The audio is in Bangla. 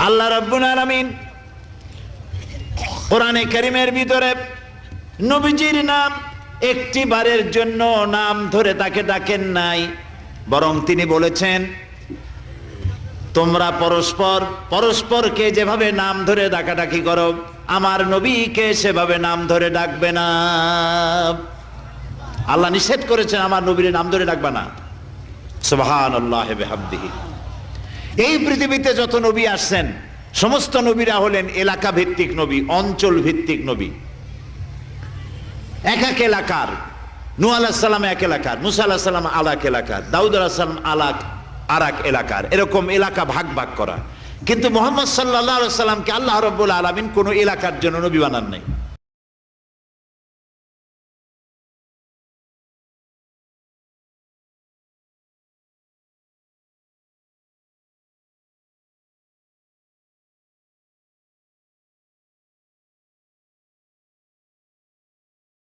আল্লাহ রাব্বুল আলামিন কোরআনে কারীমের ভিতরে নবীজির নাম একটি বারের জন্য নাম ধরে তাকে ডাকেন নাই, বরং তিনি বলেছেন তোমরা পরস্পর পরস্পরকে যেভাবে নাম ধরে ডাকাডাকি করো আমার নবীকে সেভাবে নাম ধরে ডাকবে না। আল্লাহ নিষেধ করেছেন আমার নবীর নাম ধরে ডাকবে না। সুবহানাল্লাহি ওয়া বিহামদিহি। এই পৃথিবীতে যত নবী আসছেন সমস্ত নবীরা হলেন এলাকা ভিত্তিক নবী, অঞ্চল ভিত্তিক নবী। এক এক এলাকার, নূহ আলাইহিস সালাম এক এলাকার, মুসা আলাইহিস সালাম আলাক এলাকার, দাউদ আলাইহিস সালাম আরাক এলাকার, এরকম এলাকা ভাগ ভাগ করা। কিন্তু মুহাম্মদ সাল্লাল্লাহু আলাইহি ওয়াসাল্লামকে আল্লাহ রাব্বুল আলামিন কোন এলাকার জন্য নবী বানান নাই।